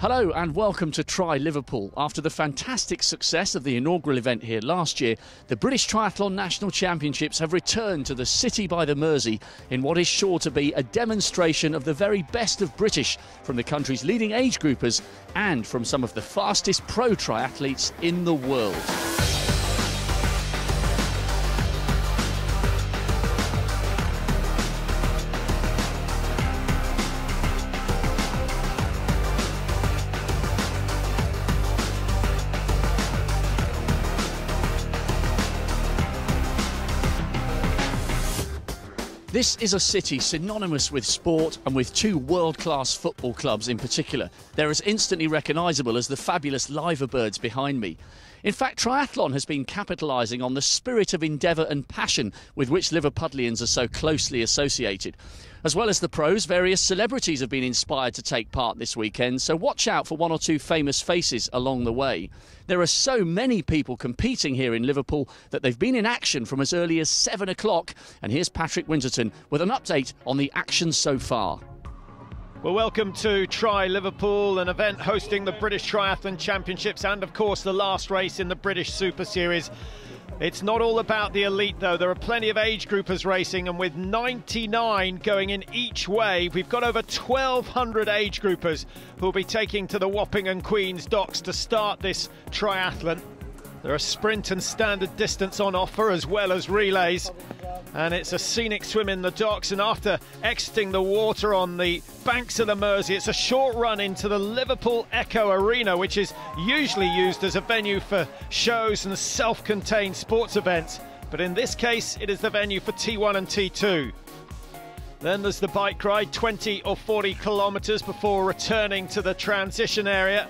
Hello and welcome to Try Liverpool. After the fantastic success of the inaugural event here last year, the British Triathlon National Championships have returned to the city by the Mersey in what is sure to be a demonstration of the very best of British from the country's leading age groupers and from some of the fastest pro triathletes in the world. This is a city synonymous with sport and with two world-class football clubs in particular. They're as instantly recognisable as the fabulous Liverbirds behind me. In fact, triathlon has been capitalising on the spirit of endeavour and passion with which Liverpudlians are so closely associated. As well as the pros, various celebrities have been inspired to take part this weekend, so watch out for one or two famous faces along the way. There are so many people competing here in Liverpool that they've been in action from as early as 7 o'clock. And here's Patrick Winterton with an update on the action so far. Well, welcome to Try Liverpool, an event hosting the British Triathlon Championships and, of course, the last race in the British Super Series. It's not all about the elite, though. There are plenty of age groupers racing, and with 99 going in each way, we've got over 1,200 age groupers who will be taking to the Wapping and Queen's docks to start this triathlon. There are sprint and standard distance on offer, as well as relays. And it's a scenic swim in the docks, and after exiting the water on the banks of the Mersey, it's a short run into the Liverpool Echo Arena, which is usually used as a venue for shows and self-contained sports events. But in this case, it is the venue for T1 and T2. Then there's the bike ride, 20 or 40 kilometres before returning to the transition area.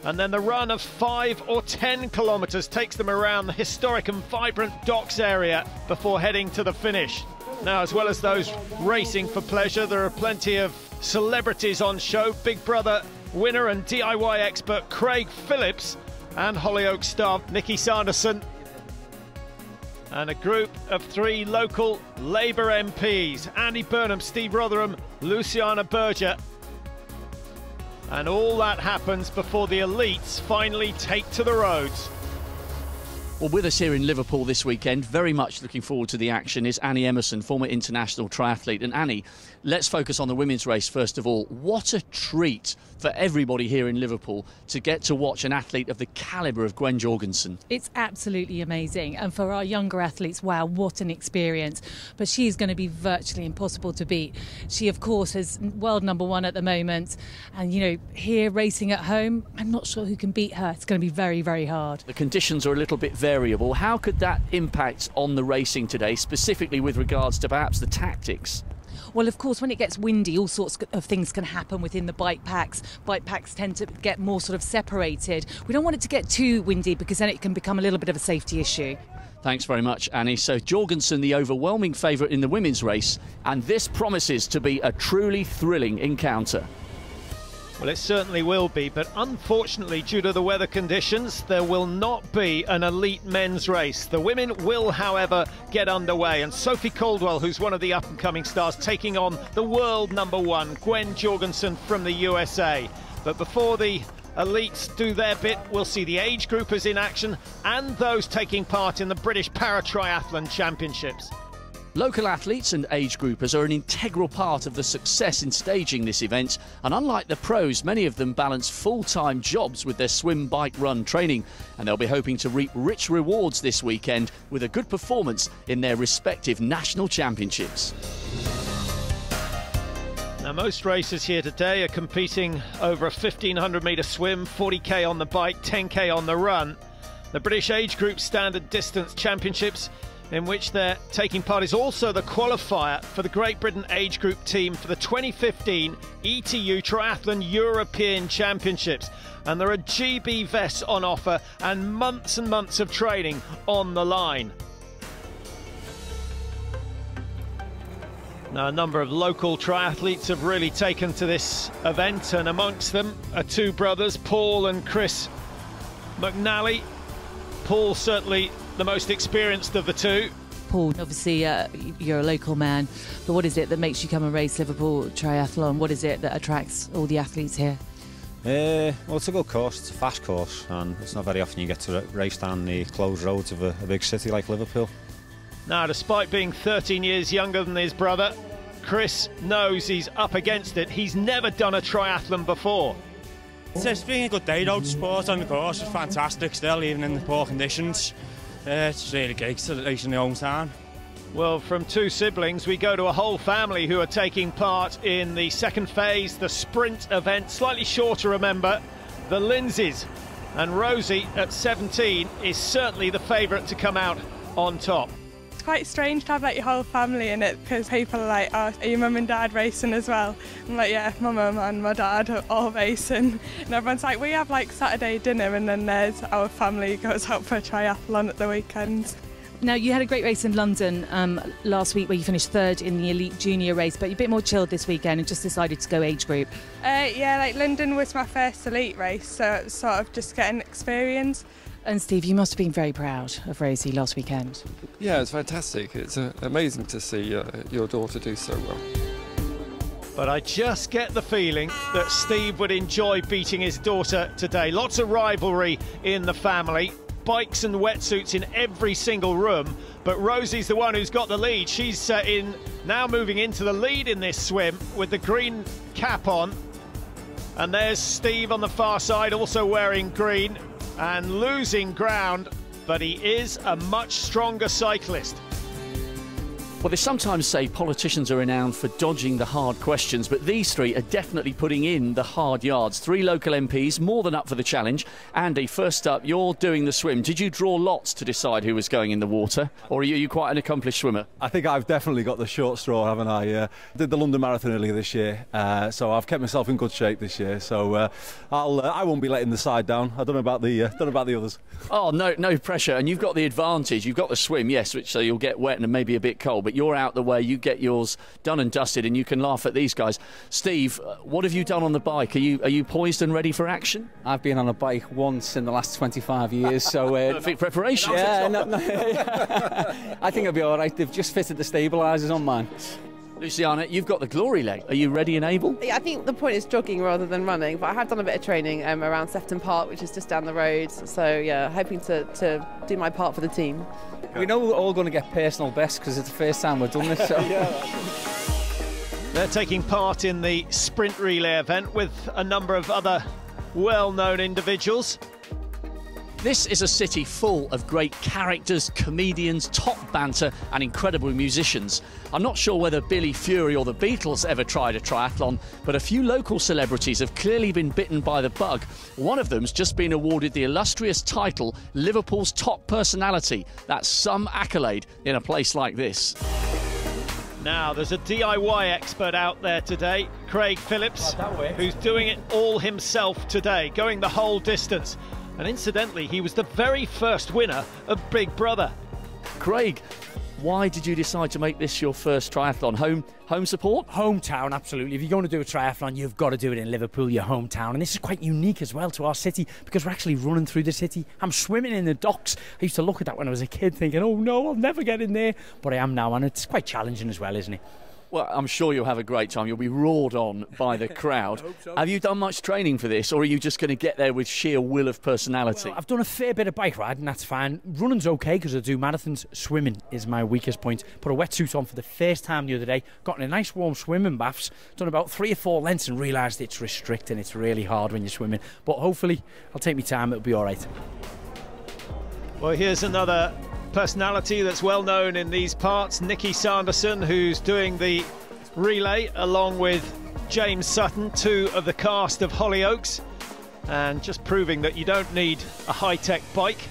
And then the run of 5 or 10 kilometres takes them around the historic and vibrant docks area before heading to the finish. Now, as well as those racing for pleasure, there are plenty of celebrities on show. Big Brother winner and DIY expert Craig Phillips and Hollyoaks star Nikki Sanderson. And a group of 3 local Labour MPs, Andy Burnham, Steve Rotherham, Luciana Berger. And all that happens before the elites finally take to the roads. Well, with us here in Liverpool this weekend, very much looking forward to the action, is Annie Emerson, former international triathlete. And Annie, let's focus on the women's race first of all. What a treat for everybody here in Liverpool to get to watch an athlete of the calibre of Gwen Jorgensen. It's absolutely amazing. And for our younger athletes, wow, what an experience. But she's going to be virtually impossible to beat. She, of course, is world #1 at the moment. And, you know, here racing at home, I'm not sure who can beat her. It's going to be very, very hard. The conditions are a little bit variable. How could that impact on the racing today, specifically with regards to perhaps the tactics? Well, of course, when it gets windy, all sorts of things can happen within the bike packs. Bike packs tend to get more sort of separated. We don't want it to get too windy because then it can become a little bit of a safety issue. Thanks very much, Annie. So Jorgensen, the overwhelming favourite in the women's race, and this promises to be a truly thrilling encounter. Well, it certainly will be, but unfortunately, due to the weather conditions, there will not be an elite men's race. The women will, however, get underway, and Sophie Caldwell, who's one of the up-and-coming stars, taking on the world #1, Gwen Jorgensen from the USA. But before the elites do their bit, we'll see the age groupers in action and those taking part in the British Para-Triathlon Championships. Local athletes and age groupers are an integral part of the success in staging this event, and unlike the pros, many of them balance full-time jobs with their swim, bike, run training, and they'll be hoping to reap rich rewards this weekend with a good performance in their respective national championships. Now, most racers here today are competing over a 1,500-metre swim, 40k on the bike, 10k on the run. The British Age Group Standard Distance Championships, in which they're taking part, is also the qualifier for the Great Britain age group team for the 2015 ETU Triathlon European Championships. And there are GB vests on offer and months of training on the line. Now, a number of local triathletes have really taken to this event, and amongst them are 2 brothers, Paul and Chris McNally. Paul certainly the most experienced of the 2. Paul, obviously you're a local man, but what is it that makes you come and race Liverpool Triathlon? What is it that attracts all the athletes here? Well, it's a good course, it's a fast course, and it's not very often you get to race down the closed roads of a big city like Liverpool. Now, despite being 13 years younger than his brother, Chris knows he's up against it. He's never done a triathlon before. It's been a good day though. The sport on the course is fantastic still, even in the poor conditions. It's really great to race in the hometown. Well, from two siblings, we go to a whole family who are taking part in the second phase, the sprint event. Slightly shorter, remember, the Lindsays. And Rosie, at 17, is certainly the favourite to come out on top. It's quite strange to have like your whole family in it, because people are like, oh, are your mum and dad racing as well? I'm like, yeah, my mum and my dad are all racing. And everyone's like, we have like Saturday dinner, and then there's our family who goes out for a triathlon at the weekends. Now, you had a great race in London last week where you finished third in the elite junior race, but you're a bit more chilled this weekend and just decided to go age group. Yeah, like London was my first elite race, so it's sort of just getting experience. And Steve, you must have been very proud of Rosie last weekend. Yeah, it's fantastic. It's amazing to see your daughter do so well. But I just get the feeling that Steve would enjoy beating his daughter today. Lots of rivalry in the family. Bikes and wetsuits in every single room, but Rosie's the one who's got the lead. She's now moving into the lead in this swim with the green cap on, and there's Steve on the far side also wearing green and losing ground, but he is a much stronger cyclist. Well, they sometimes say politicians are renowned for dodging the hard questions, but these three are definitely putting in the hard yards. Three local MPs, more than up for the challenge. Andy, first up, you're doing the swim. Did you draw lots to decide who was going in the water, or are you quite an accomplished swimmer? I think I've definitely got the short straw, haven't I? Did the London Marathon earlier this year, so I've kept myself in good shape this year. So I won't be letting the side down. I don't know about the others. Oh, no pressure. And you've got the advantage. You've got the swim, yes, which so you'll get wet and maybe a bit cold, but you're out the way. You get yours done and dusted, and you can laugh at these guys. Steve, what have you done on the bike? Are you poised and ready for action? I've been on a bike once in the last 25 years, so perfect preparation. Yeah, I think I'll be all right. They've just fitted the stabilisers on mine. Luciana, you've got the glory leg. Are you ready and able? Yeah, I think the point is jogging rather than running, but I have done a bit of training around Sefton Park, which is just down the road. So yeah, hoping to do my part for the team. We know we're all going to get personal best because it's the first time we've done this. So. They're taking part in the sprint relay event with a number of other well-known individuals. This is a city full of great characters, comedians, top banter and incredible musicians. I'm not sure whether Billy Fury or the Beatles ever tried a triathlon, but a few local celebrities have clearly been bitten by the bug. One of them's just been awarded the illustrious title, Liverpool's top personality. That's some accolade in a place like this. Now, there's a DIY expert out there today, Craig Phillips, who's doing it all himself today, going the whole distance. And incidentally, he was the very first winner of Big Brother. Craig, why did you decide to make this your first triathlon? Home support? Hometown, absolutely. If you're going to do a triathlon, you've got to do it in Liverpool, your hometown. And this is quite unique as well to our city because we're actually running through the city. I'm swimming in the docks. I used to look at that when I was a kid thinking, oh no, I'll never get in there. But I am now, and it's quite challenging as well, isn't it? Well, I'm sure you'll have a great time. You'll be roared on by the crowd. So. Have you done much training for this, or are you just going to get there with sheer will of personality? Well, I've done a fair bit of bike riding, that's fine. Running's okay because I do marathons. Swimming is my weakest point. Put a wetsuit on for the first time the other day. Got in a nice warm swimming baths. Done about 3 or 4 lengths and realised it's restricting. It's really hard when you're swimming. But hopefully, I'll take my time. It'll be all right. Well, here's another personality that's well known in these parts, Nicky Sanderson, who's doing the relay along with James Sutton, 2 of the cast of Hollyoaks, and just proving that you don't need a high-tech bike.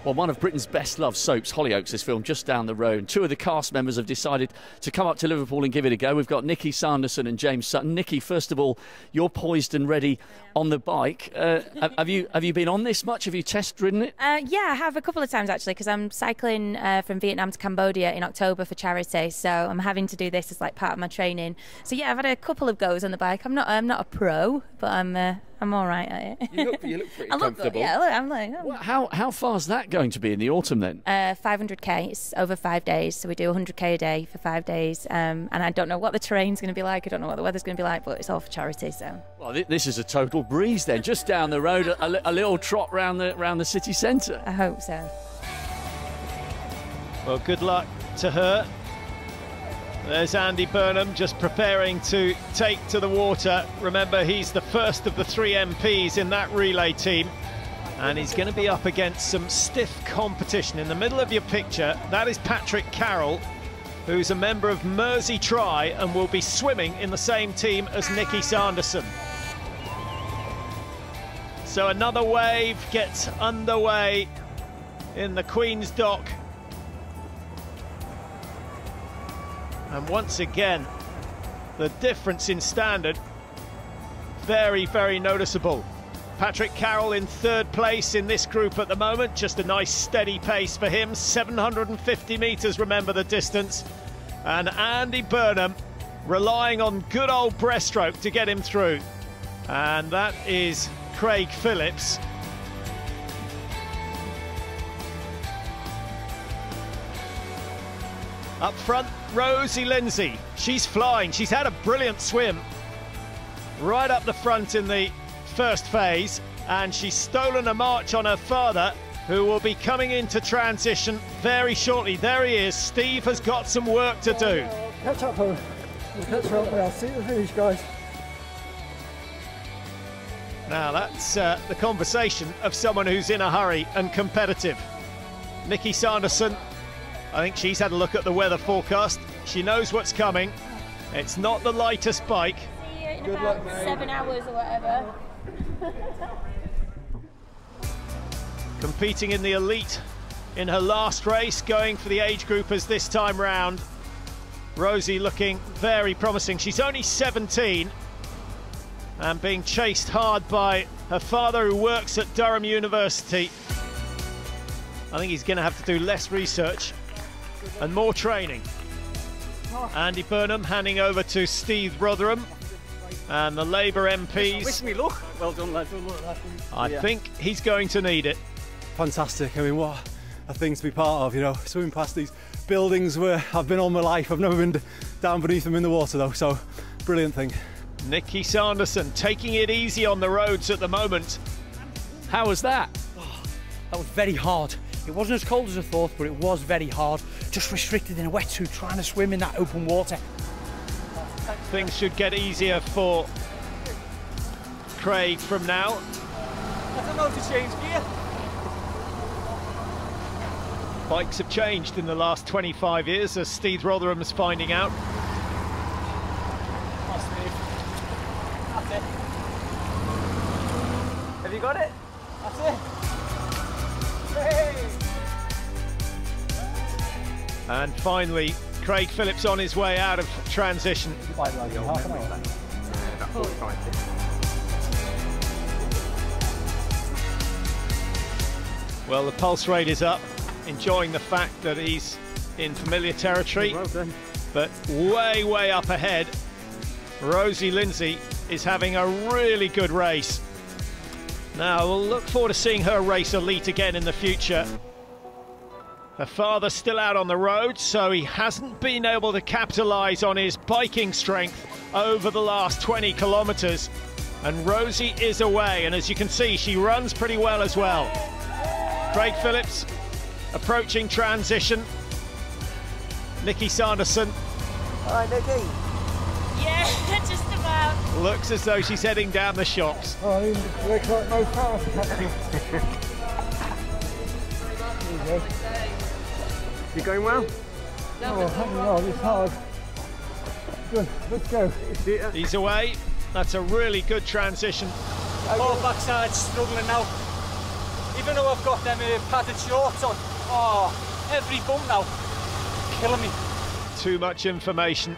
Well, one of Britain's best-loved soaps, Hollyoaks, is filmed just down the road. 2 of the cast members have decided to come up to Liverpool and give it a go. We've got Nicky Sanderson and James Sutton. Nicky, first of all, you're poised and ready on the bike. Have you been on this much? Have you test-ridden it? Yeah, I have a couple of times, actually, because I'm cycling from Vietnam to Cambodia in October for charity, so I'm having to do this as like part of my training. So yeah, I've had a couple of goes on the bike. I'm not a pro, but I'm I'm all right at it. You look pretty comfortable. Yeah, look, I'm like... Oh. Well, how far's that going to be in the autumn then? 500k. It's over 5 days, so we do 100k a day for 5 days. And I don't know what the terrain's going to be like. I don't know what the weather's going to be like, but it's all for charity. So. Well, this is a total breeze then. Just down the road, a little trot round the city centre. I hope so. Well, good luck to her. There's Andy Burnham just preparing to take to the water. Remember, he's the first of the 3 MPs in that relay team. And he's going to be up against some stiff competition. In the middle of your picture, that is Patrick Carroll, who's a member of Mersey Tri and will be swimming in the same team as Nikki Sanderson. So another wave gets underway in the Queen's Dock. And once again, the difference in standard, very, very noticeable. Patrick Carroll in 3rd place in this group at the moment. Just a nice steady pace for him. 750 metres, remember the distance. And Andy Burnham relying on good old breaststroke to get him through. And that is Craig Phillips. Up front, Rosie Lindsay. She's flying. She's had a brilliant swim right up the front in the first phase, and she's stolen a march on her father, who will be coming into transition very shortly. There he is. Steve has got some work to do. Catch up, we'll catch up. I'll see you at the finish, guys. Now that's the conversation of someone who's in a hurry and competitive. Nikki Sanderson, I think she's had a look at the weather forecast. She knows what's coming. It's not the lightest bike. See you in about 7 hours or whatever. Competing in the elite in her last race, going for the age groupers this time round. Rosie looking very promising. She's only 17 and being chased hard by her father, who works at Durham University. I think he's going to have to do less research and more training. Andy Burnham handing over to Steve Rotherham and the Labour MPs. Wish me luck. Well done, lad. I think he's going to need it. Fantastic. I mean, what a thing to be part of, you know, swimming past these buildings where I've been all my life. I've never been down beneath them in the water though, so brilliant thing. Nikki Sanderson taking it easy on the roads at the moment. How was that? Oh, that was very hard. It wasn't as cold as I thought, but it was very hard. Just restricted in a wetsuit, trying to swim in that open water. Things should get easier for Craig from now. I don't know to change gear. Bikes have changed in the last 25 years, as Steve Rotherham's finding out. That's it. Have you got it? That's it. Hey. And finally, Craig Phillips on his way out of transition. Well, the pulse rate is up, enjoying the fact that he's in familiar territory, but way, way up ahead. Rosie Lindsay is having a really good race. Now, we'll look forward to seeing her race elite again in the future. Her father's still out on the road, so he hasn't been able to capitalise on his biking strength over the last 20 kilometres. And Rosie is away, and as you can see, she runs pretty well as well. Craig Phillips approaching transition. Nikki Sanderson. All right, Nikki. Yeah, just about. Looks as though she's heading down the shops. Oh, it looks like no fast. You going well? Oh, hang on, it's hard. Good, let's go. He's away. That's a really good transition. Poor backside struggling now. Even though I've got them padded shorts on. Oh, every bump now. Killing me. Too much information.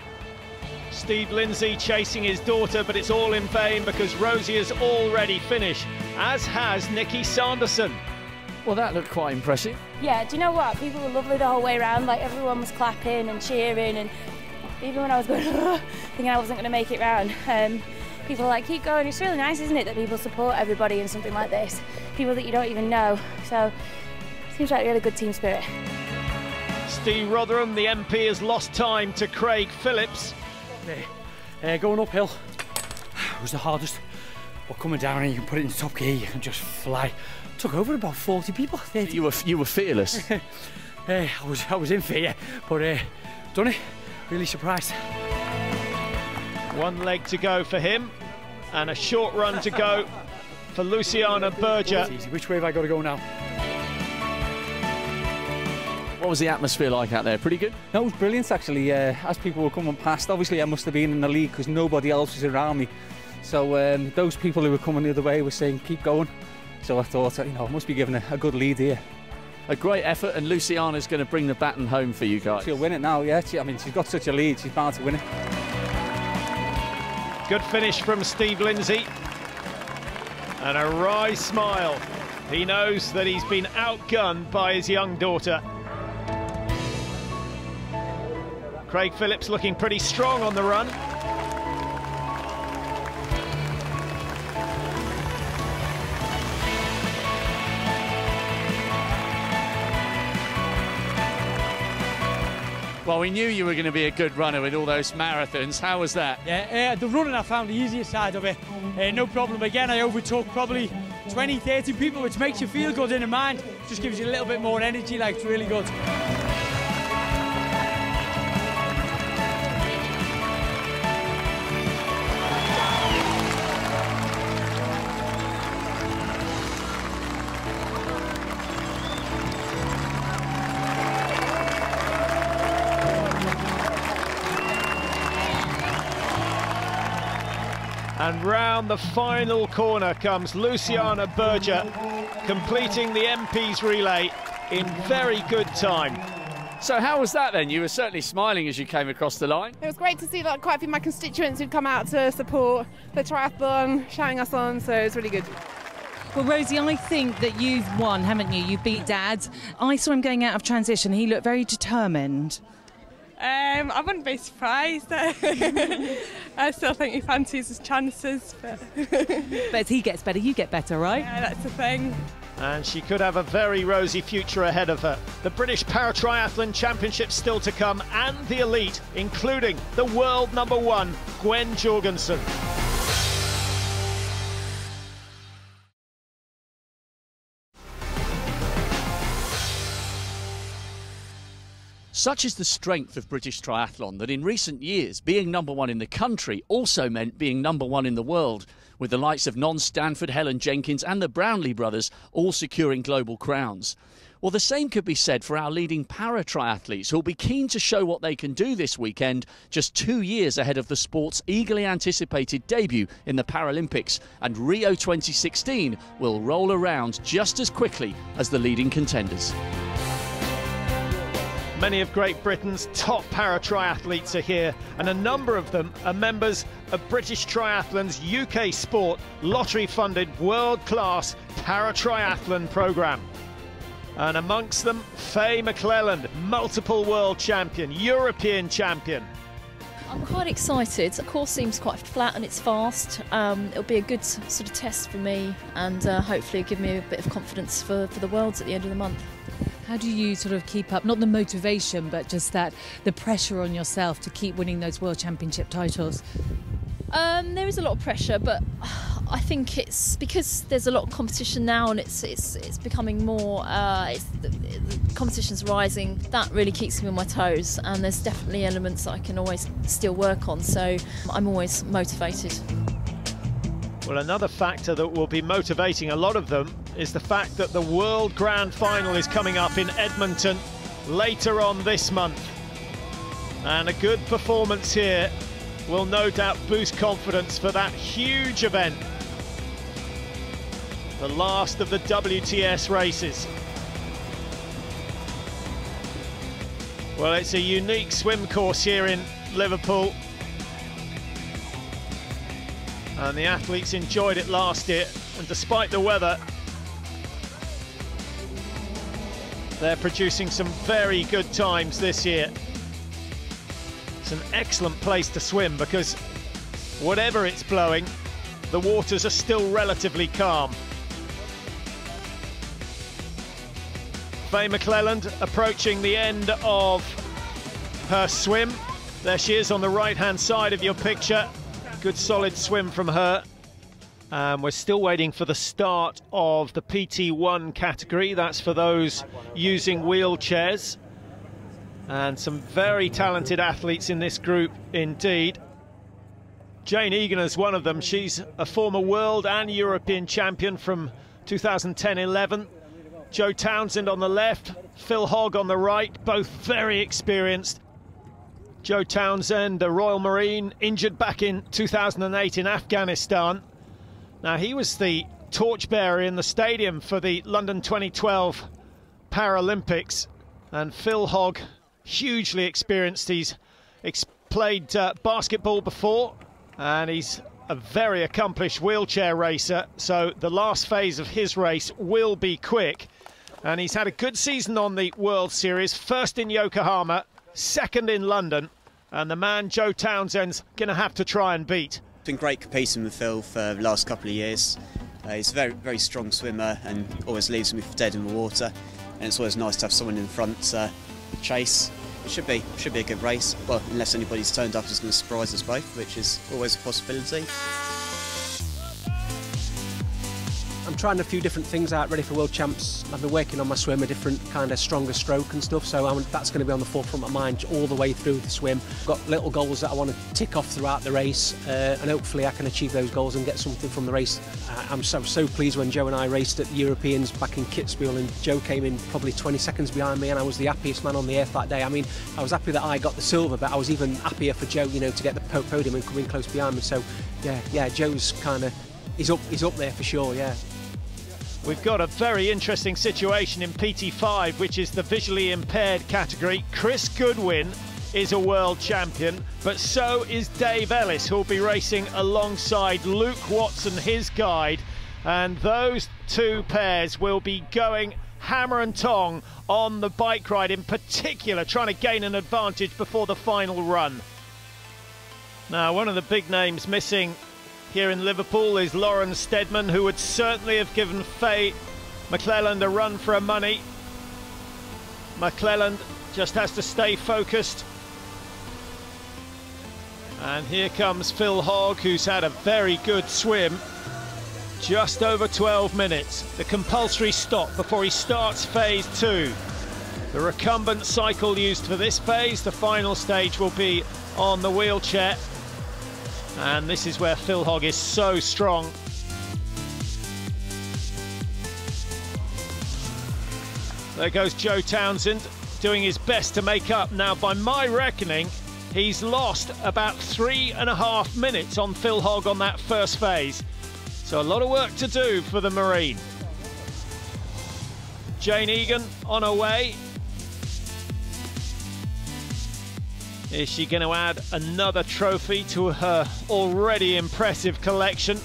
Steve Lindsay chasing his daughter, but it's all in vain because Rosie has already finished, as has Nikki Sanderson. Well, that looked quite impressive. Yeah, do you know what? People were lovely the whole way around. Like, everyone was clapping and cheering, and even when I was going, thinking I wasn't going to make it round, people are like, keep going. It's really nice, isn't it, that people support everybody in something like this, people that you don't even know. So it seems like a really good team spirit. Steve Rotherham, the MP, has lost time to Craig Phillips. Going uphill was the hardest, but coming down and you can put it in top gear, you can just fly. Took over about 40 people. 30. You were fearless. I was in fear, but done it. Really surprised. One leg to go for him, and a short run to go for Luciana Berger. Which way have I got to go now? What was the atmosphere like out there? Pretty good? No, it was brilliant actually. As people were coming past, obviously I must have been in the lead because nobody else was around me. So those people who were coming the other way were saying, keep going. So I thought, I must be given a good lead here. A great effort, and Luciana's going to bring the baton home for you guys. She'll win it now, yeah. She's got such a lead, she's bound to win it. Good finish from Steve Lindsay. And a wry smile. He knows that he's been outgunned by his young daughter. Craig Phillips looking pretty strong on the run. Well, we knew you were going to be a good runner with all those marathons. How was that? Yeah, the running I found the easiest side of it. No problem. Again, I overtook probably 20, 30 people, which makes you feel good in the mind. Just gives you a little bit more energy, like it's really good. And round the final corner comes Luciana Berger, completing the MP's relay in very good time. So how was that then? You were certainly smiling as you came across the line. It was great to see quite a few of my constituents who'd come out to support the triathlon, shouting us on, so it was really good. Well, Rosie, I think that you've won, haven't you? You beat Dad. I saw him going out of transition. He looked very determined. I wouldn't be surprised. I still think he fancies his chances. But as he gets better, you get better, right? Yeah, that's the thing. And she could have a very rosy future ahead of her. The British Para-Triathlon Championships still to come, and the elite, including the world #1, Gwen Jorgensen. Such is the strength of British triathlon that in recent years, being #1 in the country also meant being #1 in the world, with the likes of Non Stanford, Helen Jenkins and the Brownlee brothers all securing global crowns. Well, the same could be said for our leading para-triathletes who will be keen to show what they can do this weekend, just 2 years ahead of the sport's eagerly anticipated debut in the Paralympics, and Rio 2016 will roll around just as quickly as the leading contenders. Many of Great Britain's top para-triathletes are here, and a number of them are members of British Triathlon's UK Sport lottery-funded world-class para-triathlon programme. And amongst them, Faye McClelland, multiple world champion, European champion. I'm quite excited. The course seems quite flat and it's fast. It'll be a good sort of test for me, and hopefully give me a bit of confidence for the Worlds at the end of the month. How do you sort of keep up, not the motivation, but just the pressure on yourself to keep winning those World Championship titles? There is a lot of pressure, but I think it's because there's a lot of competition now, and it's becoming more. The competition's rising. That really keeps me on my toes, and there's definitely elements that I can always still work on. So I'm always motivated. Well, another factor that will be motivating a lot of them is the fact that the World Grand Final is coming up in Edmonton later on this month. And a good performance here will no doubt boost confidence for that huge event. The last of the WTS races. Well, it's a unique swim course here in Liverpool. And the athletes enjoyed it last year, and despite the weather, they're producing some very good times this year. It's an excellent place to swim because Whatever it's blowing, the waters are still relatively calm. Faye McClelland approaching the end of her swim. There she is on the right-hand side of your picture. Good solid swim from her. We're still waiting for the start of the PT1 category. That's for those using wheelchairs. And some very talented athletes in this group indeed. Jane Egan is one of them. She's a former world and European champion from 2010-11. Joe Townsend on the left, Phil Hogg on the right, both very experienced. Joe Townsend, a Royal Marine, injured back in 2008 in Afghanistan. Now, he was the torchbearer in the stadium for the London 2012 Paralympics. And Phil Hogg, hugely experienced. He's played basketball before, and he's a very accomplished wheelchair racer. So the last phase of his race will be quick. And he's had a good season on the World Series. First in Yokohama, second in London. And the man, Joe Townsend's going to have to try and beat. It's been great competing with Phil for the last couple of years. He's a very, very strong swimmer and always leaves me for dead in the water. And it's always nice to have someone in front to chase. It should be a good race. Well, unless anybody's turned up who's going to surprise us both, which is always a possibility. I'm trying a few different things out ready for World Champs. I've been working on my swim, a different kind of stronger stroke and stuff, so that's going to be on the forefront of my mind all the way through the swim. I've got little goals that I want to tick off throughout the race, and hopefully I can achieve those goals and get something from the race. I'm so pleased when Joe and I raced at the Europeans back in Kitzbühel, and Joe came in probably 20 seconds behind me, and I was the happiest man on the earth that day. I mean, I was happy that I got the silver, but I was even happier for Joe, you know, to get the podium and come in close behind me. So yeah, Joe's kind of, he's up there for sure, yeah. We've got a very interesting situation in PT5, which is the visually impaired category. Chris Goodwin is a world champion, but so is Dave Ellis, who'll be racing alongside Luke Watson, his guide. And those two pairs will be going hammer and tong on the bike ride, in particular, trying to gain an advantage before the final run. Now, one of the big names missing here in Liverpool is Lauren Steadman, who would certainly have given Faye McClelland a run for her money. McClelland just has to stay focused. And here comes Phil Hogg, who's had a very good swim. Just over 12 minutes. The compulsory stop before he starts phase 2. The recumbent cycle used for this phase. The final stage will be on the wheelchair. And this is where Phil Hogg is so strong. There goes Joe Townsend, doing his best to make up. Now, by my reckoning, he's lost about 3.5 minutes on Phil Hogg on that first phase. So a lot of work to do for the Marine. Jane Egan on her way. Is she going to add another trophy to her already impressive collection?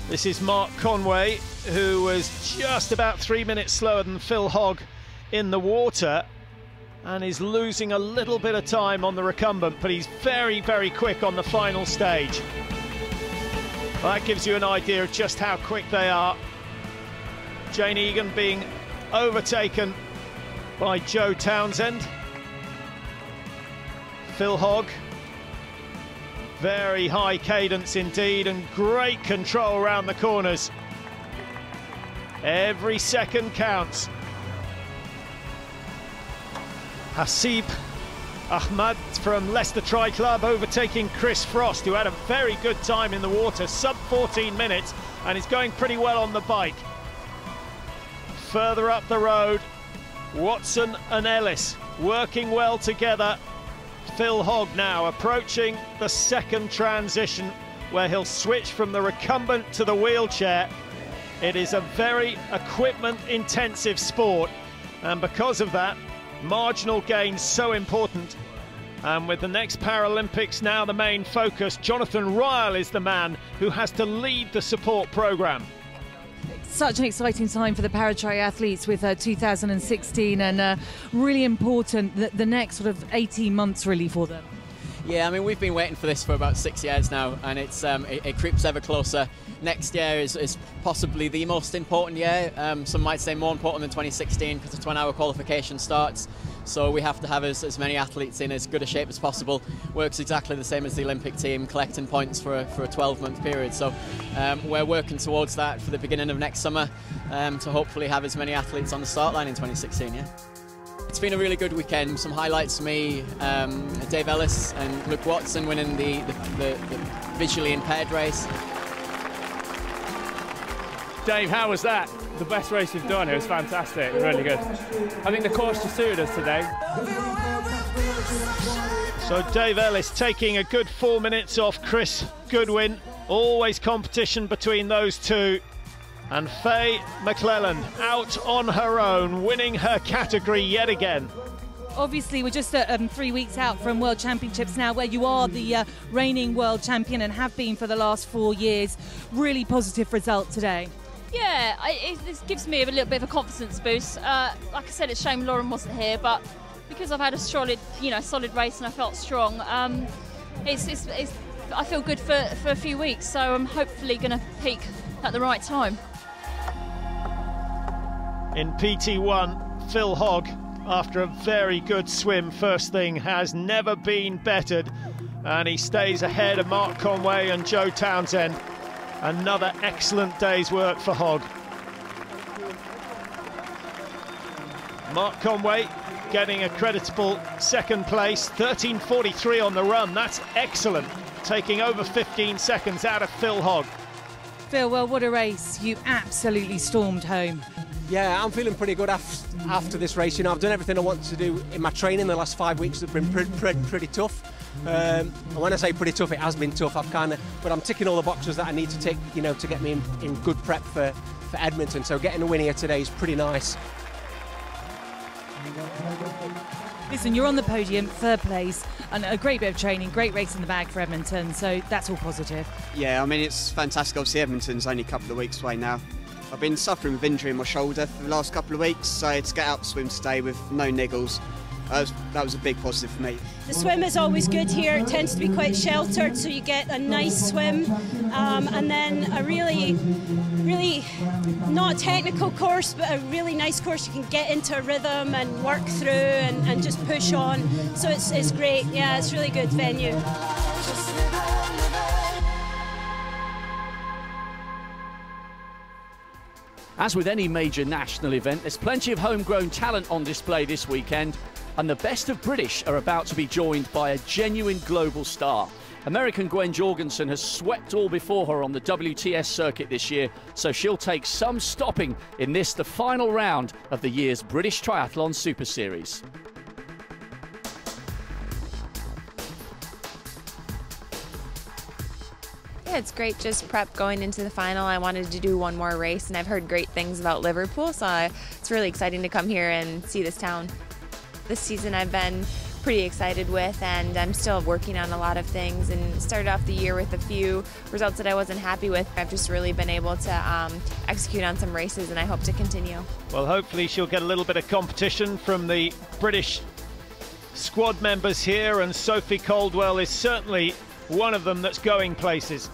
This is Mark Conway, who was just about 3 minutes slower than Phil Hogg in the water and is losing a little bit of time on the recumbent, but he's very, very quick on the final stage. Well, that gives you an idea of just how quick they are. Jane Egan being overtaken by Joe Townsend. Phil Hogg, very high cadence indeed, and great control around the corners. Every second counts. Hasib Ahmad from Leicester Tri Club overtaking Chris Frost, who had a very good time in the water, sub 14 minutes, and is going pretty well on the bike. Further up the road, Watson and Ellis working well together. Phil Hogg now approaching the second transition, where he'll switch from the recumbent to the wheelchair. It is a very equipment-intensive sport, and because of that, marginal gains so important. And with the next Paralympics now the main focus, Jonathan Ryle is the man who has to lead the support programme. Such an exciting time for the para-triathletes with 2016, and really important the next sort of 18 months really for them. Yeah, I mean, we've been waiting for this for about 6 years now, and it creeps ever closer. Next year is possibly the most important year. Some might say more important than 2016 because it's when our qualification starts. So we have to have as many athletes in as good a shape as possible. Works exactly the same as the Olympic team, collecting points for a 12-month period. So we're working towards that for the beginning of next summer to hopefully have as many athletes on the start line in 2016. Yeah. It's been a really good weekend. Some highlights for me, Dave Ellis and Luke Watson winning the visually impaired race. Dave, how was that? The best race you've done. It was fantastic, really good. I think the course just suited us today. So Dave Ellis taking a good 4 minutes off Chris Goodwin. Always competition between those two. And Faye McClelland out on her own, winning her category yet again. Obviously, we're just 3 weeks out from World Championships now, where you are the reigning world champion and have been for the last 4 years. Really positive result today. Yeah, this gives me a little bit of a confidence boost. Like I said, it's a shame Lauren wasn't here, but because I've had a solid race and I felt strong, I feel good for a few weeks. So I'm hopefully going to peak at the right time. In PT1, Phil Hogg, after a very good swim first thing, has never been bettered, and he stays ahead of Mark Conway and Joe Townsend. Another excellent day's work for Hogg. Mark Conway getting a creditable second place, 13:43 on the run. That's excellent, taking over 15 seconds out of Phil Hogg. Phil, well, what a race. You absolutely stormed home. Yeah, I'm feeling pretty good after this race. You know, I've done everything I wanted to do in my training. The last 5 weeks have been pretty tough. And when I say pretty tough, it has been tough. But I'm ticking all the boxes that I need to tick, you know, to get me in good prep for Edmonton. So getting a win here today is pretty nice. Listen, you're on the podium, third place, and a great bit of training, great race in the bag for Edmonton. So that's all positive. Yeah, I mean, it's fantastic. Obviously, Edmonton's only a couple of weeks away now. I've been suffering with injury in my shoulder for the last couple of weeks, so to get out to swim today with no niggles, that was a big positive for me. The swim is always good here. It tends to be quite sheltered, so you get a nice swim, and then a really not technical course, but a really nice course you can get into a rhythm and work through and just push on. So it's great. Yeah, it's a really good venue. As with any major national event, there's plenty of homegrown talent on display this weekend, and the best of British are about to be joined by a genuine global star. American Gwen Jorgensen has swept all before her on the WTS circuit this year, so she'll take some stopping in this, the final round of the year's British Triathlon Super Series. Yeah, it's great just prep going into the final. I wanted to do one more race, and I've heard great things about Liverpool, so it's really exciting to come here and see this town. This season I've been pretty excited with, and I'm still working on a lot of things, and started off the year with a few results that I wasn't happy with. I've just really been able to execute on some races, and I hope to continue. Well, hopefully she'll get a little bit of competition from the British squad members here, and Sophie Caldwell is certainly one of them that's going places.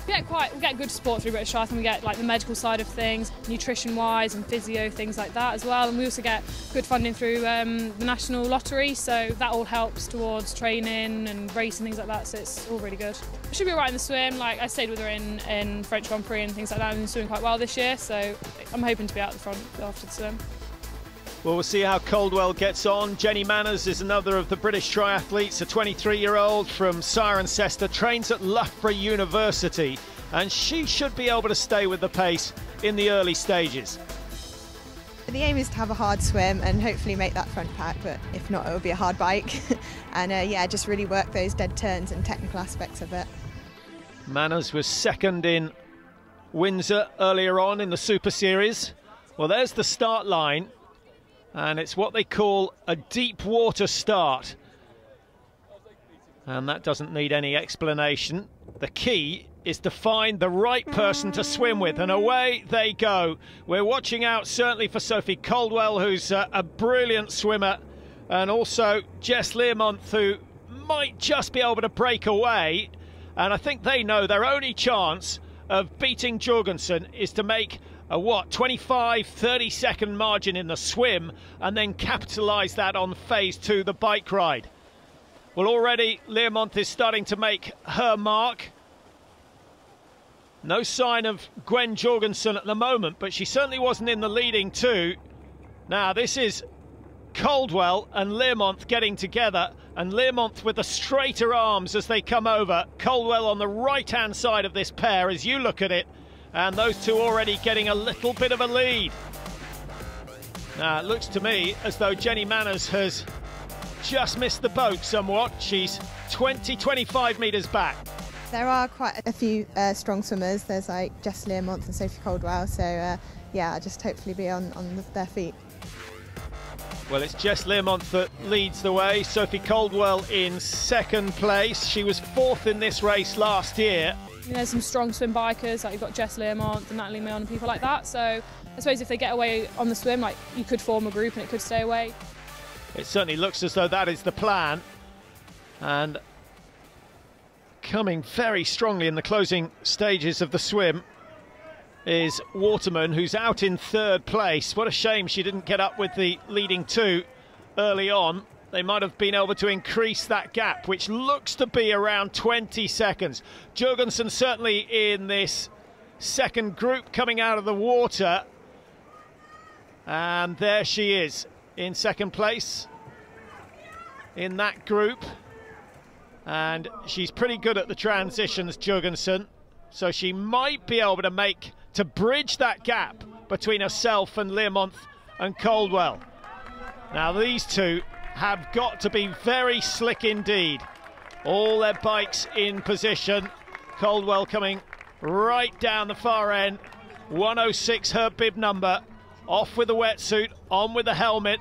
We get good support through British Triathlon. We get like the medical side of things, nutrition-wise and physio, things like that as well. And we also get good funding through the National Lottery, so that all helps towards training and racing, things like that. So it's all really good. I should be all right in the swim. Like I stayed with her in French Grand Prix and things like that, and been swimming quite well this year. So I'm hoping to be out the front after the swim. Well, we'll see how Caldwell gets on. Jenny Manners is another of the British triathletes, a 23-year-old from Cirencester, trains at Loughborough University, and she should be able to stay with the pace in the early stages. The aim is to have a hard swim and hopefully make that front pack, but if not, it will be a hard bike. And yeah, just really work those dead turns and technical aspects of it. Manners was second in Windsor earlier on in the Super Series. Well, there's the start line. And it's what they call a deep water start. And that doesn't need any explanation. The key is to find the right person to swim with, and away they go. We're watching out certainly for Sophie Caldwell, who's a brilliant swimmer, and also Jess Learmonth, who might just be able to break away. And I think they know their only chance of beating Jorgensen is to make a 25-30 second margin in the swim and then capitalise that on phase 2, the bike ride. Well, already Learmonth is starting to make her mark. No sign of Gwen Jorgensen at the moment, but she certainly wasn't in the leading 2. Now this is Caldwell and Learmonth getting together, and Learmonth with the straighter arms as they come over. Caldwell on the right-hand side of this pair as you look at it, and those two already getting a little bit of a lead. Now it looks to me as though Jenny Manners has just missed the boat somewhat. She's 20-25 metres back. There are quite a few strong swimmers. There's like Jess Learmonth and Sophie Caldwell, so yeah, just hopefully be on their feet. Well, it's Jess Learmonth that leads the way. Sophie Caldwell in 2nd place. She was 4th in this race last year. There's some strong swim bikers, like you've got Jess Learmonth and Natalie Milne and people like that. So I suppose if they get away on the swim, like you could form a group and it could stay away. It certainly looks as though that is the plan. And coming very strongly in the closing stages of the swim is Waterman, who's out in 3rd place. What a shame she didn't get up with the leading 2 early on. They might have been able to increase that gap, which looks to be around 20 seconds. Jorgensen certainly in this 2nd group coming out of the water. And there she is in 2nd place in that group. And she's pretty good at the transitions, Jorgensen. So she might be able to bridge that gap between herself and Learmonth and Caldwell. Now these two have got to be very slick indeed. All their bikes in position. Caldwell coming right down the far end. 106 her bib number. Off with the wetsuit, on with the helmet.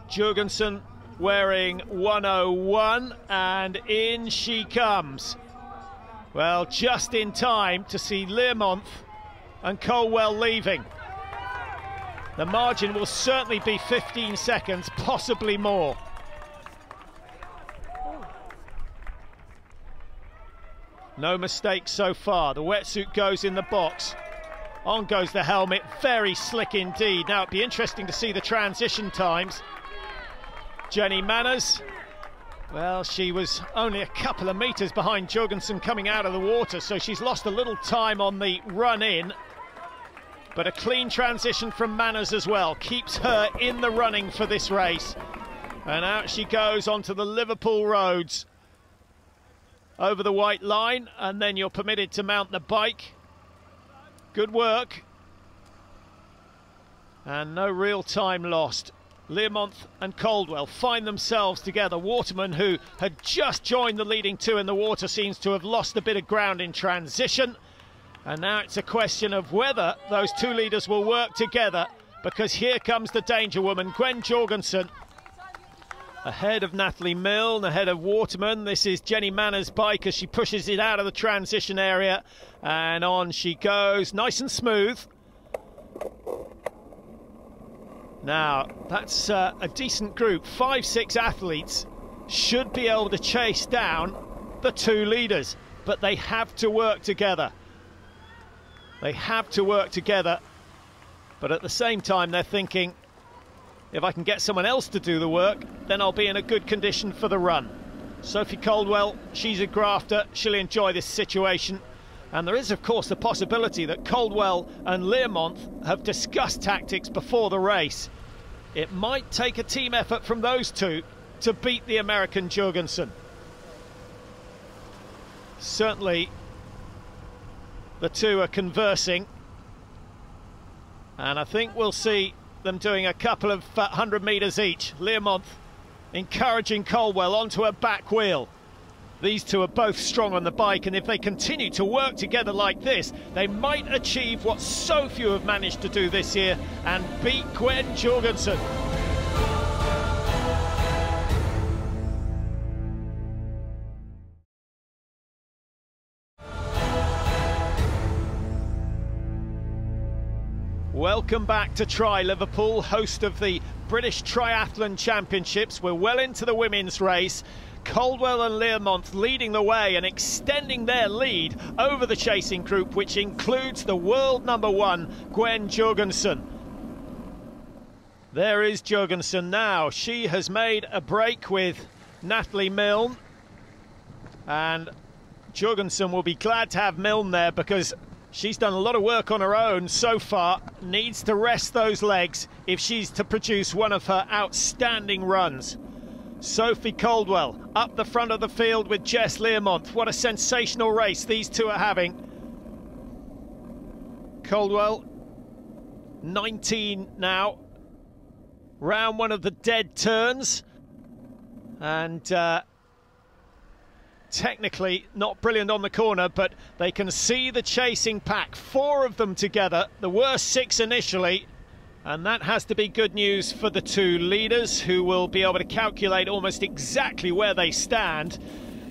Jorgensen wearing 101, and in she comes. Well, just in time to see Learmonth and Caldwell leaving. The margin will certainly be 15 seconds, possibly more. No mistakes so far. The wetsuit goes in the box. On goes the helmet. Very slick indeed. Now it'd be interesting to see the transition times. Jenny Manners. Well, she was only a couple of metres behind Jorgensen coming out of the water, so she's lost a little time on the run in. But a clean transition from Manners as well keeps her in the running for this race. And out she goes onto the Liverpool roads. Over the white line, and then you're permitted to mount the bike. Good work. And no real time lost. Learmonth and Caldwell find themselves together. Waterman, who had just joined the leading 2 in the water, seems to have lost a bit of ground in transition. And now it's a question of whether those 2 leaders will work together, because here comes the danger woman, Gwen Jorgensen, ahead of Natalie Milne, ahead of Waterman. This is Jenny Manners' bike as she pushes it out of the transition area, and on she goes, nice and smooth. Now, that's a decent group. 5-6 athletes should be able to chase down the 2 leaders, but they have to work together. They have to work together, but at the same time they're thinking, if I can get someone else to do the work, then I'll be in a good condition for the run. Sophie Caldwell, she's a grafter, she'll enjoy this situation. And there is, of course, the possibility that Caldwell and Learmonth have discussed tactics before the race. It might take a team effort from those 2 to beat the American Jorgensen. Certainly, the 2 are conversing. And I think we'll see them doing a couple of 100 metres each. Learmonth encouraging Caldwell onto her back wheel. These 2 are both strong on the bike, and if they continue to work together like this, they might achieve what so few have managed to do this year and beat Gwen Jorgensen. Welcome back to Tri Liverpool, host of the British Triathlon Championships. We're well into the women's race. Caldwell and Learmonth leading the way and extending their lead over the chasing group, which includes the world #1, Gwen Jorgensen. There is Jorgensen now. She has made a break with Natalie Milne, and Jorgensen will be glad to have Milne there because she's done a lot of work on her own so far, needs to rest those legs if she's to produce one of her outstanding runs. Sophie Caldwell up the front of the field with Jess Learmonth. What a sensational race these two are having. Caldwell, 19 now. Round one of the dead turns. And technically not brilliant on the corner, but they can see the chasing pack. 4 of them together. There were 6 initially. And that has to be good news for the 2 leaders, who will be able to calculate almost exactly where they stand.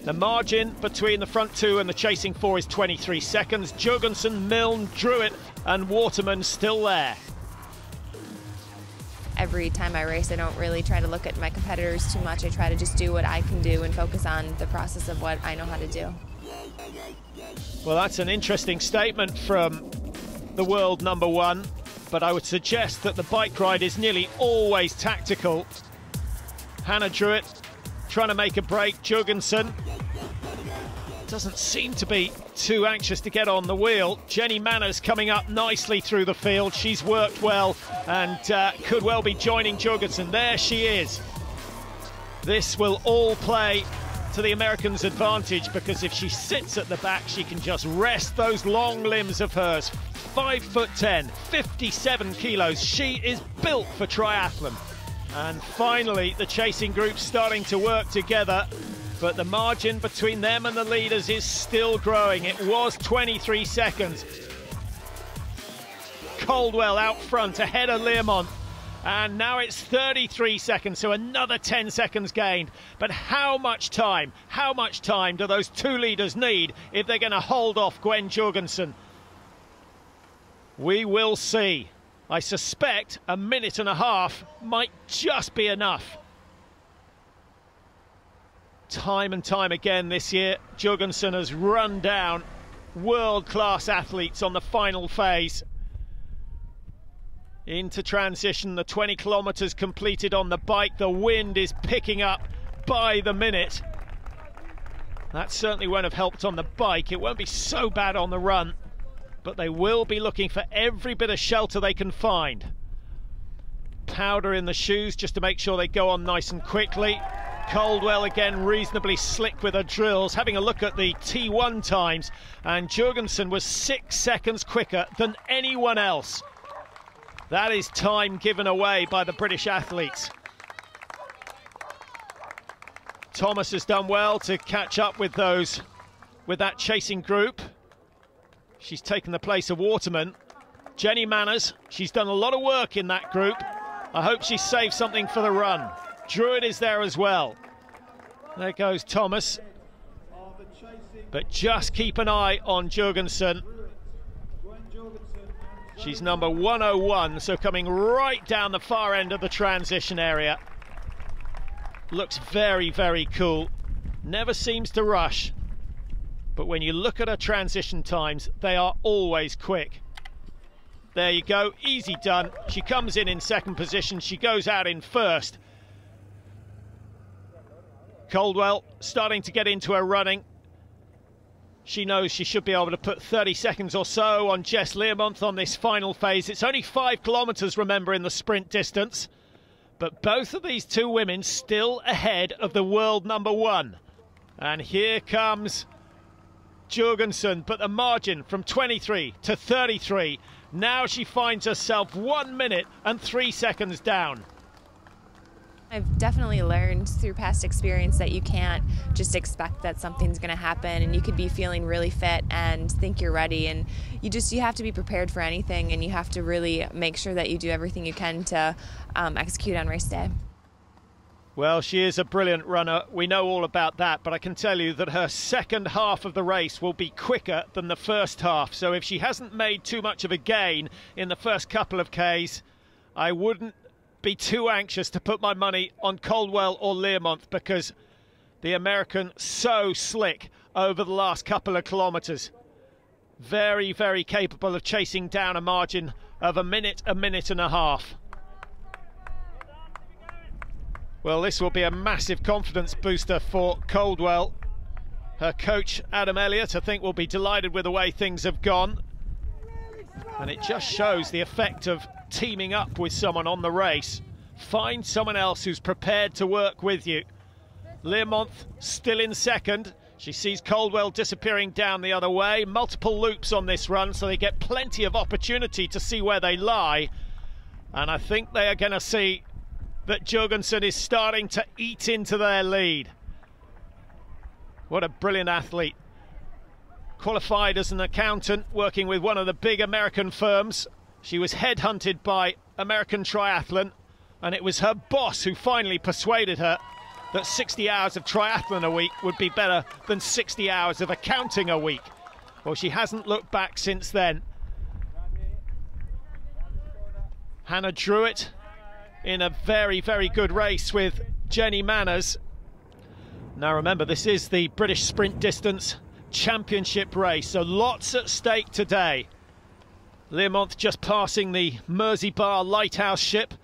The margin between the front 2 and the chasing 4 is 23 seconds. Jorgensen, Milne, Druitt and Waterman still there. Every time I race, I don't really try to look at my competitors too much. I try to just do what I can do and focus on the process of what I know how to do. Well, that's an interesting statement from the world #1. But I would suggest that the bike ride is nearly always tactical. Hannah Druitt trying to make a break. Jorgensen doesn't seem to be too anxious to get on the wheel. Jenny Manners coming up nicely through the field. She's worked well and could well be joining Jorgensen. There she is. This will all play to the Americans' advantage, because if she sits at the back, she can just rest those long limbs of hers. 5'10", 57 kilos. She is built for triathlon. And finally, the chasing group starting to work together, but the margin between them and the leaders is still growing. It was 23 seconds. Caldwell out front ahead of Learmonth. And now it's 33 seconds, so another 10 seconds gained. But how much time do those 2 leaders need if they're going to hold off Gwen Jorgensen? We will see. I suspect a minute and a half might just be enough. Time and time again this year, Jorgensen has run down world-class athletes on the final phase. Into transition, the 20 kilometres completed on the bike. The wind is picking up by the minute. That certainly won't have helped on the bike. It won't be so bad on the run, but they will be looking for every bit of shelter they can find. Powder in the shoes just to make sure they go on nice and quickly. Caldwell again reasonably slick with her drills. Having a look at the T1 times, and Jorgensen was 6 seconds quicker than anyone else. That is time given away by the British athletes. Thomas has done well to catch up with that chasing group. She's taken the place of Waterman. Jenny Manners, she's done a lot of work in that group. I hope she saves something for the run. Druitt is there as well. There goes Thomas. But just keep an eye on Jorgensen. She's number 101, so coming right down the far end of the transition area. Looks very, very cool. Never seems to rush. But when you look at her transition times, they are always quick. There you go, easy done. She comes in second position, she goes out in first. Caldwell starting to get into her running. She knows she should be able to put 30 seconds or so on Jess Learmonth on this final phase. It's only 5 kilometres, remember, in the sprint distance. But both of these 2 women still ahead of the world #1. And here comes Jorgensen, but the margin from 23 to 33. Now she finds herself 1 minute and 3 seconds down. I've definitely learned through past experience that you can't just expect that something's going to happen, and you could be feeling really fit and think you're ready, and you have to be prepared for anything, and you have to really make sure that you do everything you can to execute on race day. Well, she is a brilliant runner. We know all about that, but I can tell you that her second half of the race will be quicker than the first half. So if she hasn't made too much of a gain in the first couple of Ks, I wouldn't be too anxious to put my money on Caldwell or Learmonth, because The American so slick over the last couple of kilometres. Very, very capable of chasing down a margin of a minute and a half. Well, this will be a massive confidence booster for Caldwell. Her coach, Adam Elliott, I think will be delighted with the way things have gone. And it just shows the effect of teaming up with someone on the race. Find someone else who's prepared to work with you. Learmonth still in second. She sees Caldwell disappearing down the other way. Multiple loops on this run, so they get plenty of opportunity to see where they lie. And I think they are going to see that Jorgensen is starting to eat into their lead. What a brilliant athlete. Qualified as an accountant, working with one of the big American firms. She was headhunted by American Triathlon, and it was her boss who finally persuaded her that 60 hours of triathlon a week would be better than 60 hours of accounting a week. Well, she hasn't looked back since then. Hannah Druitt in a very, very good race with Jenny Manners. Now remember, this is the British Sprint Distance Championship race, so lots at stake today. Learmonth just passing the Merseybar lighthouse ship,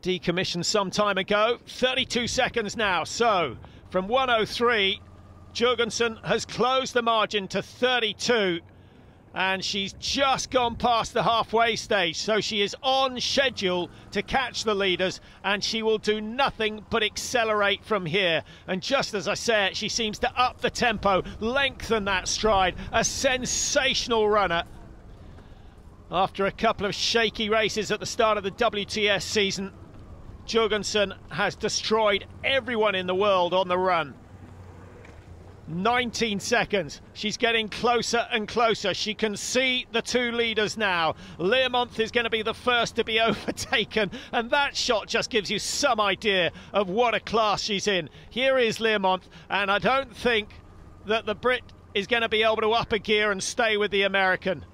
decommissioned some time ago. 32 seconds now, so from 103, Jorgensen has closed the margin to 32, and she's just gone past the halfway stage, so she is on schedule to catch the leaders, and she will do nothing but accelerate from here. And just as I said, she seems to up the tempo, lengthen that stride. A sensational runner. After a couple of shaky races at the start of the WTS season, Jorgensen has destroyed everyone in the world on the run. 19 seconds. She's getting closer and closer. She can see the two leaders now. Learmonth is going to be the first to be overtaken, and that shot just gives you some idea of what a class she's in. Here is Learmonth, and I don't think that the Brit is going to be able to up a gear and stay with the American.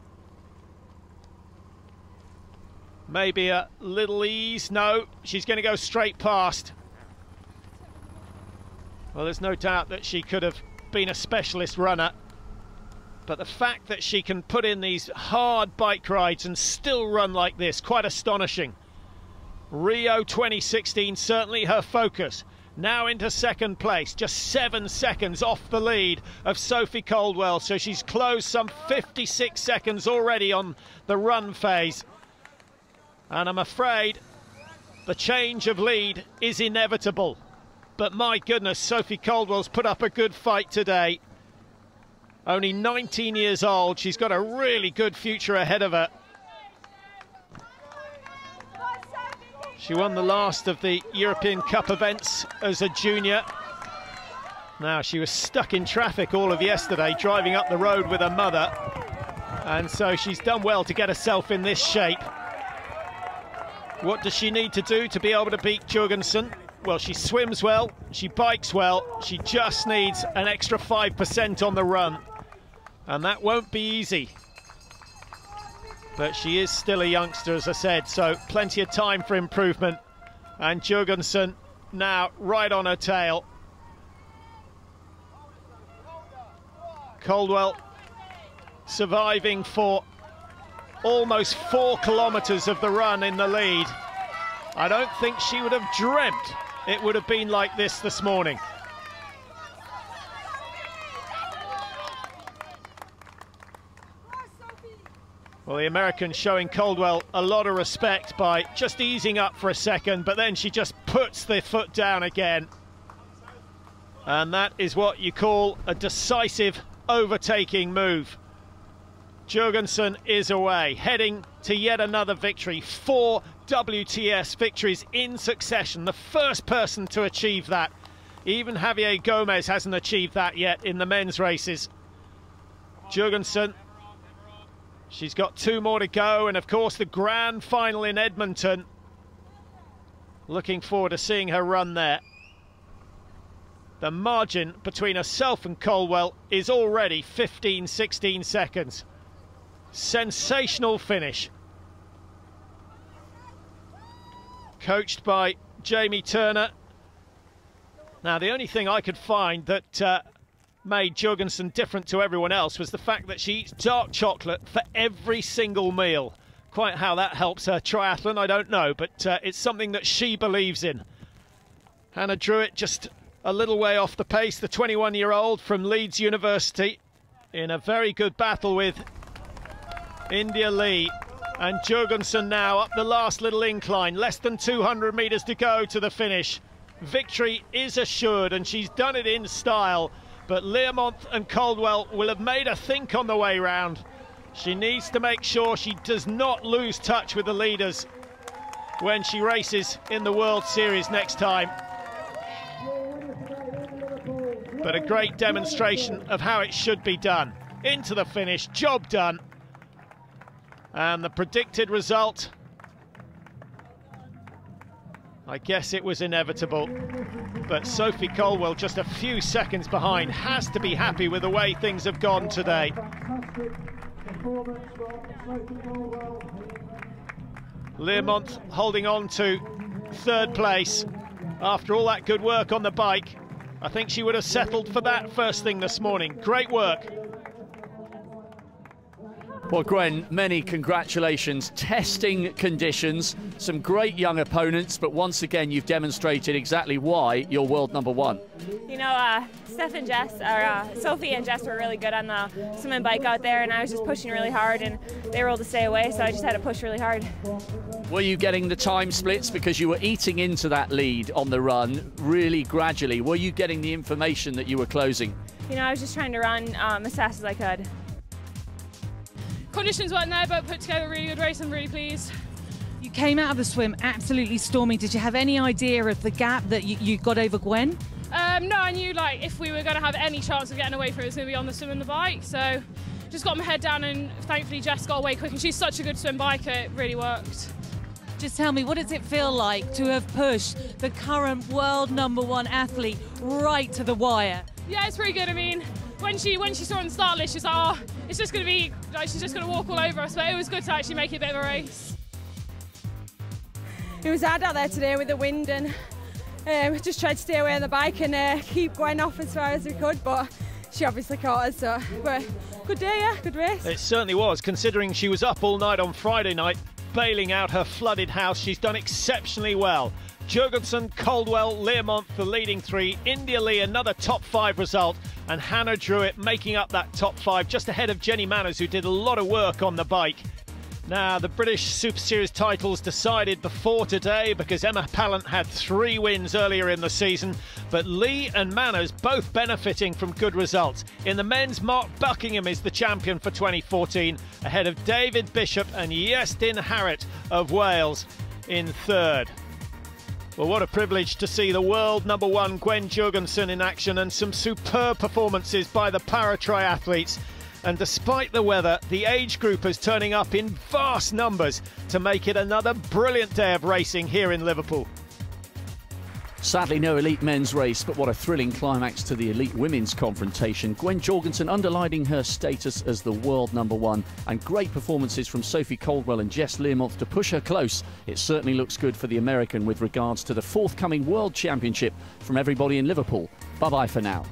Maybe a little ease. No, she's going to go straight past. Well, there's no doubt that she could have been a specialist runner, but the fact that she can put in these hard bike rides and still run like this, quite astonishing. Rio 2016 certainly her focus. Now into second place, just 7 seconds off the lead of Sophie Caldwell, so she's closed some 56 seconds already on the run phase. And I'm afraid the change of lead is inevitable. But my goodness, Sophie Caldwell's put up a good fight today. Only 19 years old, she's got a really good future ahead of her. She won the last of the European Cup events as a junior. Now, she was stuck in traffic all of yesterday, driving up the road with her mother. And so she's done well to get herself in this shape. What does she need to do to be able to beat Jorgensen? Well, she swims well, she bikes well, she just needs an extra 5% on the run. And that won't be easy. But she is still a youngster, as I said, so plenty of time for improvement. And Jorgensen now right on her tail. Caldwell surviving for almost 4 kilometres of the run in the lead. I don't think she would have dreamt it would have been like this morning. Well, the American showing Caldwell a lot of respect by just easing up for a second, but then she just puts the foot down again. And that is what you call a decisive overtaking move. Jorgensen is away, heading to yet another victory. 4 WTS victories in succession. The first person to achieve that. Even Javier Gomez hasn't achieved that yet in the men's races. Jorgensen, she's got 2 more to go, and of course the grand final in Edmonton. Looking forward to seeing her run there. The margin between herself and Caldwell is already 15-16 seconds. Sensational finish. Coached by Jamie Turner. Now, the only thing I could find that made Jorgensen different to everyone else was the fact that she eats dark chocolate for every single meal. Quite how that helps her triathlon, I don't know, but it's something that she believes in. Hannah Druitt just a little way off the pace, the 21-year-old from Leeds University, in a very good battle with India Lee. And Jorgensen now up the last little incline, less than 200 metres to go to the finish. Victory is assured, and she's done it in style, but Learmonth and Caldwell will have made her think on the way round. She needs to make sure she does not lose touch with the leaders when she races in the World Series next time. But a great demonstration of how it should be done. Into the finish, job done. And the predicted result, I guess it was inevitable, but Sophie Caldwell just a few seconds behind has to be happy with the way things have gone today. Learmonth holding on to third place after all that good work on the bike. I think she would have settled for that first thing this morning. Great work. Well, Gwen, many congratulations. Testing conditions, some great young opponents, but once again, you've demonstrated exactly why you're world #1. You know, Sophie and Jess were really good on the swimming bike out there, and I was just pushing really hard, and they were able to stay away, so I just had to push really hard. Were you getting the time splits because you were eating into that lead on the run really gradually? Were you getting the information that you were closing? You know, I was just trying to run as fast as I could. Conditions weren't there, but put together a really good race. I'm really pleased. You came out of the swim absolutely storming. Did you have any idea of the gap that you got over Gwen? No, I knew like if we were going to have any chance of getting away from it, it was going to be on the swim and the bike. So just got my head down, and thankfully Jess got away quick, and she's such a good swim biker, it really worked. Just tell me, what does it feel like to have pushed the current world #1 athlete right to the wire? Yeah, it's pretty good. I mean, when she saw on the start list, she was like, oh, it's just going to be, like, she's just going to walk all over us, but it was good to actually make it a bit of a race. It was hard out there today with the wind, and just tried to stay away on the bike and keep going off as far as we could, but she obviously caught us, so but good day, yeah, good race. It certainly was, considering she was up all night on Friday night, bailing out her flooded house. She's done exceptionally well. Jorgensen, Caldwell, Learmonth, the leading three. India Lee, another top 5 result. And Hannah Druitt making up that top 5, just ahead of Jenny Manners, who did a lot of work on the bike. Now, the British Super Series titles decided before today because Emma Pallant had 3 wins earlier in the season, but Lee and Manners both benefiting from good results. In the men's, Mark Buckingham is the champion for 2014, ahead of David Bishop and Iestyn Harriott of Wales in 3rd. Well, what a privilege to see the world #1 Gwen Jorgensen in action, and some superb performances by the para-triathletes. And despite the weather, the age groupers turning up in vast numbers to make it another brilliant day of racing here in Liverpool. Sadly, no elite men's race, but what a thrilling climax to the elite women's confrontation. Gwen Jorgensen underlining her status as the world #1, and great performances from Sophie Caldwell and Jess Learmonth to push her close. It certainly looks good for the American with regards to the forthcoming World Championship. From everybody in Liverpool, bye-bye for now.